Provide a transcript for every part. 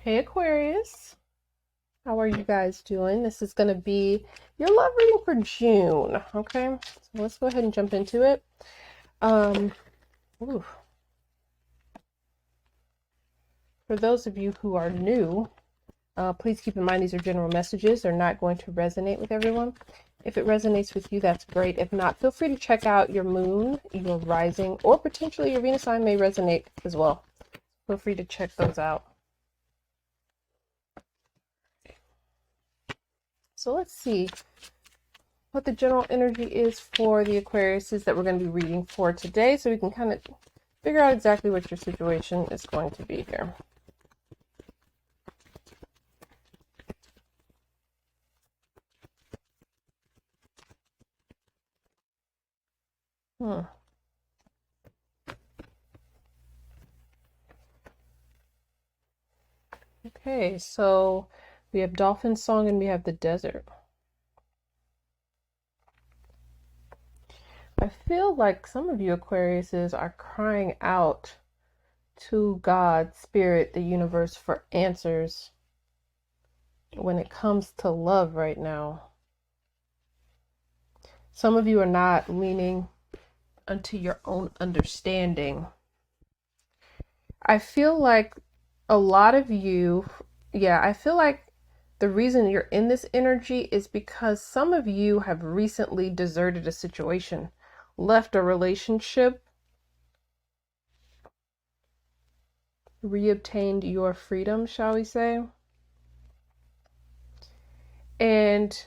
Hey Aquarius, how are you guys doing? This is going to be your love reading for June. Okay, so let's go ahead and jump into it. Um, ooh. For those of you who are new, please keep in mind these are general messages. They're not going to resonate with everyone. If it resonates with you, that's great. If not, feel free to check out your moon, your rising, or potentially your Venus sign may resonate as well. Feel free to check those out. So let's see what the general energy is for the Aquariuses that we're going to be reading for today, so we can kind of figure out exactly what your situation is going to be here. Okay, so we have Dolphin Song and we have the desert. I feel like some of you Aquariuses are crying out to God, Spirit, the universe for answers when it comes to love right now. Some of you are not leaning unto your own understanding. I feel like a lot of you, I feel like the reason you're in this energy is because some of you have recently deserted a situation, left a relationship, reobtained your freedom, shall we say. And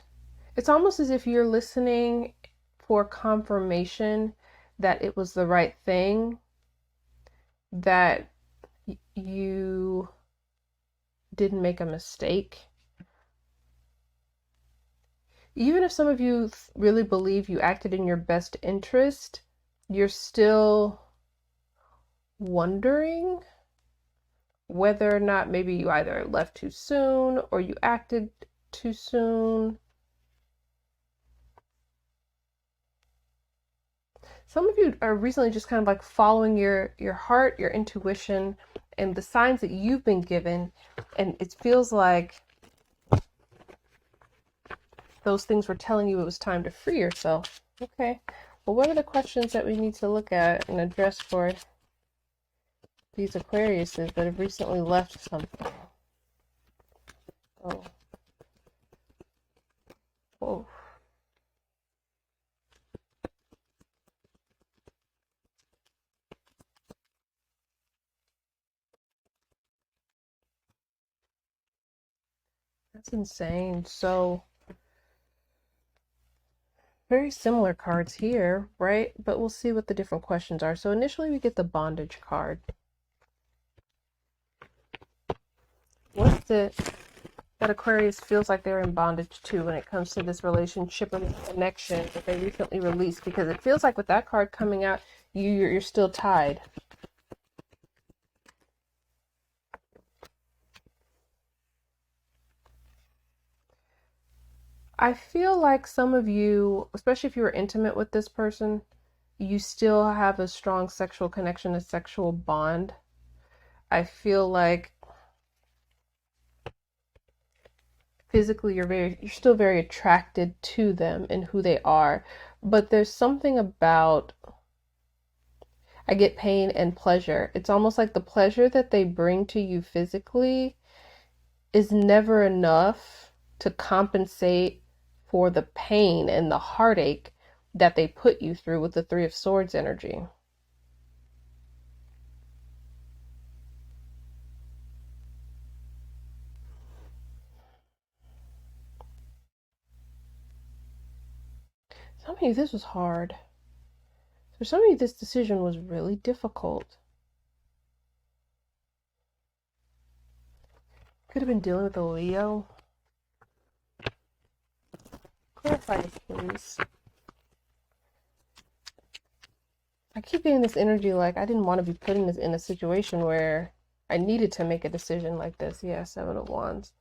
it's almost as if you're listening for confirmation that it was the right thing, that you didn't make a mistake. Even if some of you really believe you acted in your best interest, you're still wondering whether or not maybe you either left too soon or you acted too soon. Some of you are recently just kind of like following your heart, your intuition, and the signs that you've been given, and it feels like those things were telling you it was time to free yourself. Okay, well, what are the questions that we need to look at and address for these Aquariuses that have recently left something? Oh, whoa. That's insane. So, very similar cards here, right? But we'll see what the different questions are. So initially we get the bondage card. What's it that Aquarius feels like they're in bondage to when it comes to this relationship and connection that they recently released? Because it feels like with that card coming out, you're still tied. I feel like some of you, especially if you were intimate with this person, you still have a strong sexual connection, a sexual bond. I feel like physically you're still very attracted to them and who they are, but there's something about, I get pain and pleasure. It's almost like the pleasure that they bring to you physically is never enough to compensate for the pain and the heartache that they put you through with the Three of Swords energy. Some of you, this was hard. For some of you, this decision was really difficult. Could have been dealing with a Leo. Clarify this, please. I keep getting this energy like I didn't want to be putting this in a situation where I needed to make a decision like this. Yeah, Seven of Wands.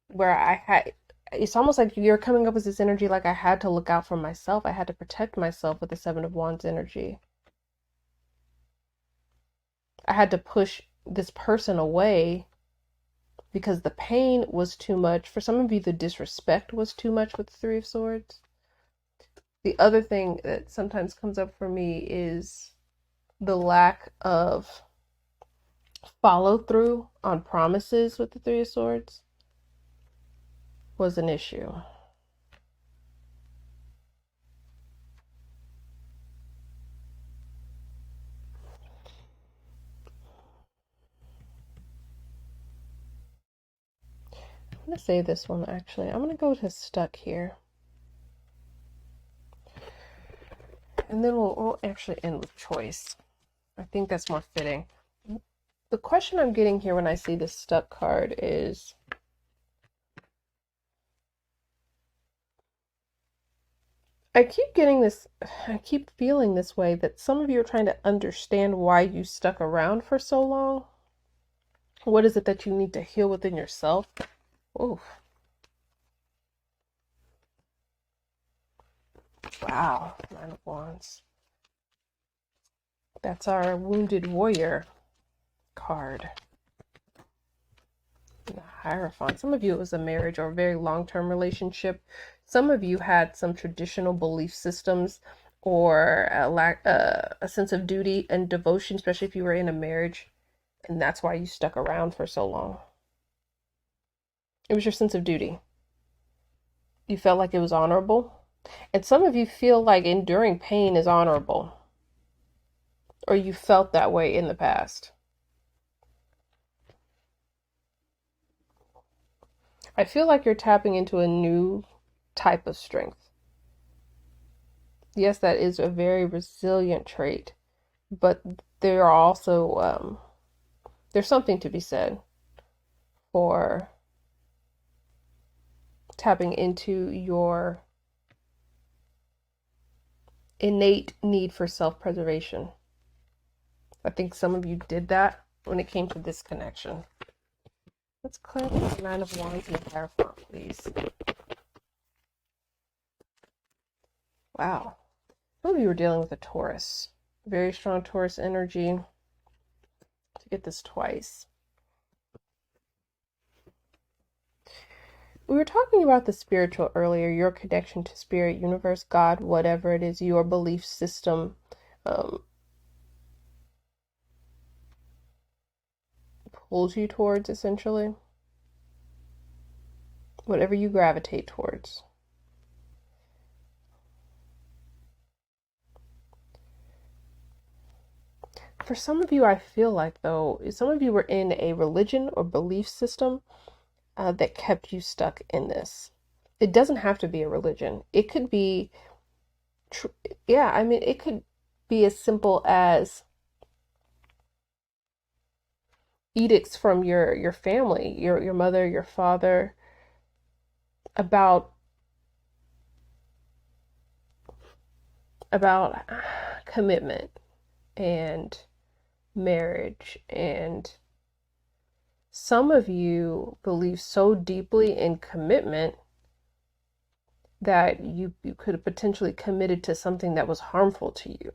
Where I had, it's almost like you're coming up with this energy like I had to look out for myself. I had to protect myself with the Seven of Wands energy. I had to push this person away because the pain was too much. For some of you, the disrespect was too much with the Three of Swords. The other thing that sometimes comes up for me is the lack of follow through on promises with the Three of Swords was an issue. I'm going to say this one actually. I'm going to go to stuck here. And then we'll actually end with choice. I think that's more fitting. The question I'm getting here when I see this stuck card is, I keep feeling this way, that some of you are trying to understand why you stuck around for so long. What is it that you need to heal within yourself? Oh, wow, Nine of Wands. That's our wounded warrior card. The Hierophant. Some of you, it was a marriage or a very long-term relationship. Some of you had some traditional belief systems or a sense of duty and devotion, especially if you were in a marriage, and that's why you stuck around for so long. It was your sense of duty. You felt like it was honorable. And some of you feel like enduring pain is honorable, or you felt that way in the past. I feel like you're tapping into a new type of strength. Yes, that is a very resilient trait, but there are also there's something to be said for tapping into your innate need for self-preservation. I think some of you did that when it came to this connection. Let's clarify the Nine of Wands and the Hierophant, please. Wow. Some of you were dealing with a Taurus. Very strong Taurus energy. To get this twice. We were talking about the spiritual earlier, your connection to spirit, universe, God, whatever it is, your belief system. Pulls you towards, essentially. Whatever you gravitate towards. For some of you, I feel like, though, some of you were in a religion or belief system that kept you stuck in this. It doesn't have to be a religion. It could be, it could be as simple as edicts from your family, your mother, your father, about commitment and marriage. And some of you believe so deeply in commitment that you could have potentially committed to something that was harmful to you.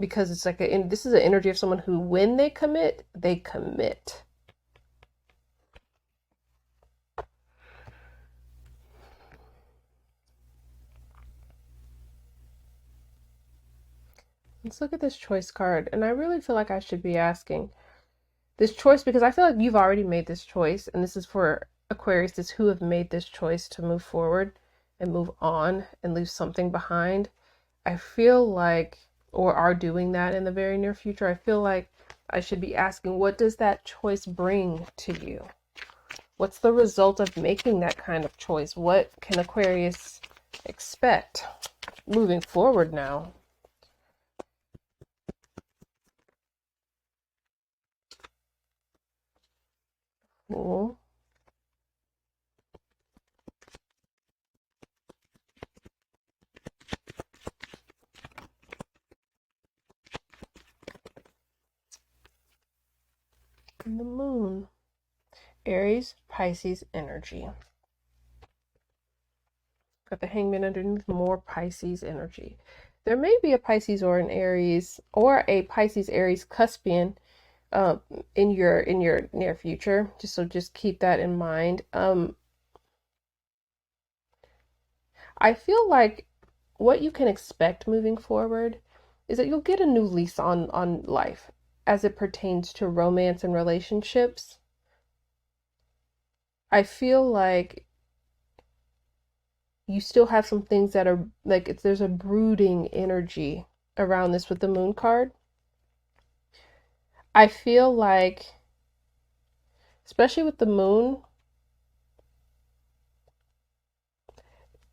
Because it's like this is an energy of someone who, when they commit, they commit. Let's look at this choice card. And I really feel like I should be asking this choice, because I feel like you've already made this choice. And this is for Aquarius, who have made this choice to move forward and move on and leave something behind. I feel like, or are doing that in the very near future. I feel like I should be asking, what does that choice bring to you? What's the result of making that kind of choice? What can Aquarius expect moving forward now? Cool. And the Moon. Aries, Pisces energy. Got the Hangman underneath, more Pisces energy. There may be a Pisces or an Aries, or a Pisces Aries cuspian um, in your near future. Just keep that in mind. I feel like what you can expect moving forward is that you'll get a new lease on life as it pertains to romance and relationships. I feel like you still have some things that are like there's a brooding energy around this with the moon card. I feel like, especially with the moon,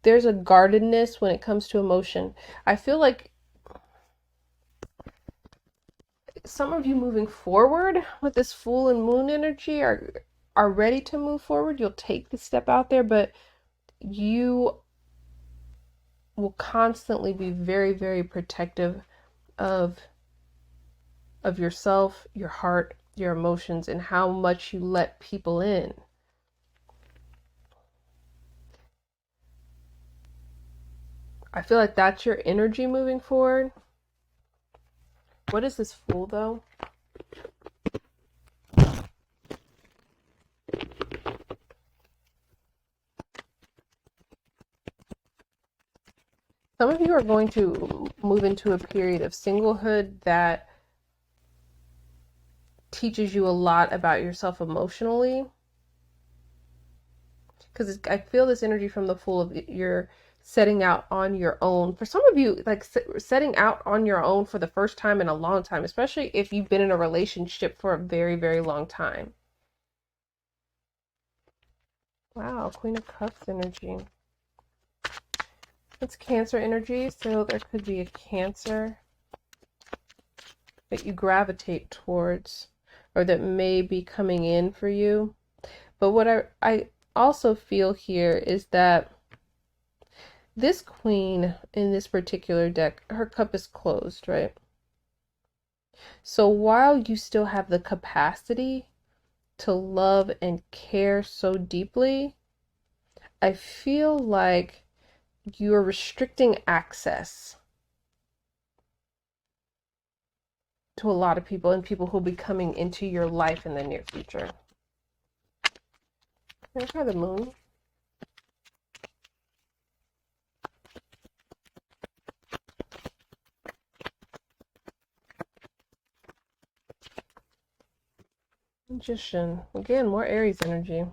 there's a guardedness when it comes to emotion. I feel like some of you moving forward with this full and moon energy are ready to move forward. You'll take the step out there, but you will constantly be very, very protective of yourself, your heart, your emotions, and how much you let people in. I feel like that's your energy moving forward. What is this Fool, though? Some of you are going to move into a period of singlehood that teaches you a lot about yourself emotionally. Because I feel this energy from the Fool of you're setting out on your own. For some of you, like setting out on your own for the first time in a long time, especially if you've been in a relationship for a very, very long time. Wow, Queen of Cups energy. It's Cancer energy, so there could be a Cancer that you gravitate towards or that may be coming in for you. But what I also feel here is that this queen in this particular deck, her cup is closed, right? So while you still have the capacity to love and care so deeply, I feel like you're restricting access to a lot of people and people who'll be coming into your life in the near future. Let's try the Moon. Magician. Again, more Aries energy.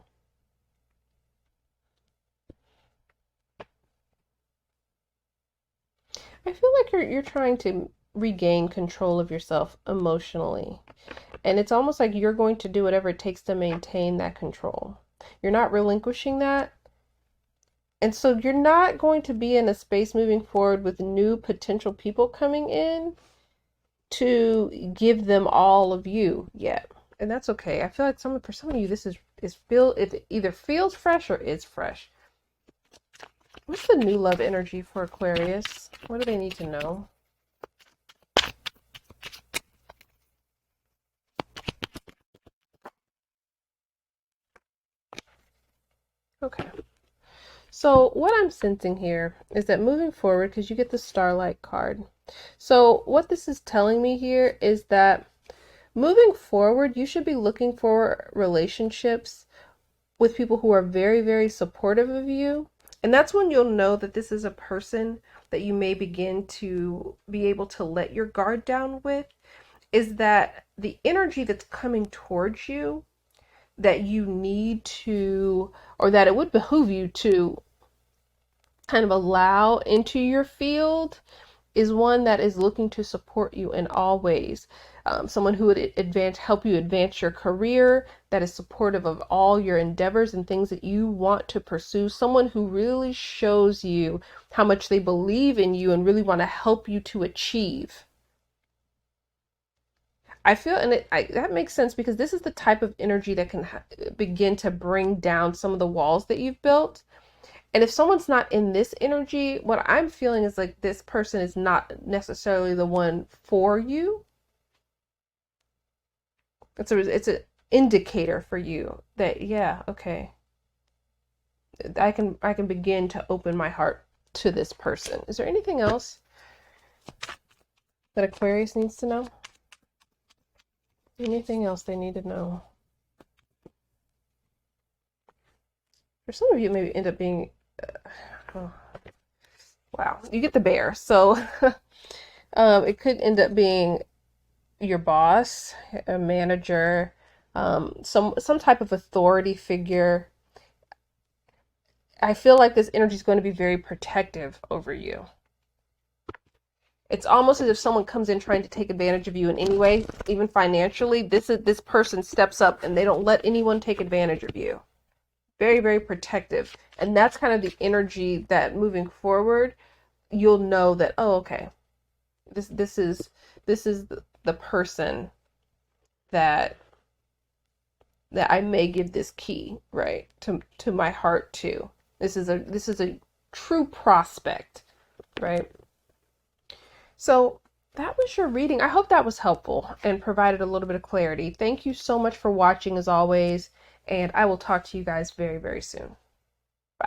I feel like you're trying to regain control of yourself emotionally. And it's almost like you're going to do whatever it takes to maintain that control. You're not relinquishing that. And so you're not going to be in a space moving forward with new potential people coming in to give them all of you yet. And that's okay. I feel like for some of you this is it either feels fresh or is fresh. What's the new love energy for Aquarius? What do they need to know? Okay. So what I'm sensing here is that moving forward, because you get the Starlight card. So what this is telling me here is that moving forward, you should be looking for relationships with people who are very, very supportive of you. And that's when you'll know that this is a person that you may begin to be able to let your guard down with, is that the energy that's coming towards you that you need to, or that it would behoove you to kind of allow into your field, is one that is looking to support you in all ways. Someone who would help you advance your career, that is supportive of all your endeavors and things that you want to pursue. Someone who really shows you how much they believe in you and really want to help you to achieve. I feel, and that makes sense because this is the type of energy that can begin to bring down some of the walls that you've built. And if someone's not in this energy, what I'm feeling is like this person is not necessarily the one for you. It's an indicator for you that, yeah, okay, I can begin to open my heart to this person. Is there anything else that Aquarius needs to know? Anything else they need to know? For some of you, maybe end up being, oh, wow, you get the bear. So it could end up being your boss, a manager, some type of authority figure. I feel like this energy is going to be very protective over you. It's almost as if someone comes in trying to take advantage of you in any way, even financially. This person steps up and they don't let anyone take advantage of you. Very, very protective. And that's kind of the energy that moving forward, you'll know that, oh, okay, this is the person that I may give this key, right, to my heart to. This is a true prospect, right? So that was your reading. I hope that was helpful and provided a little bit of clarity. Thank you so much for watching as always, and I will talk to you guys very, very soon.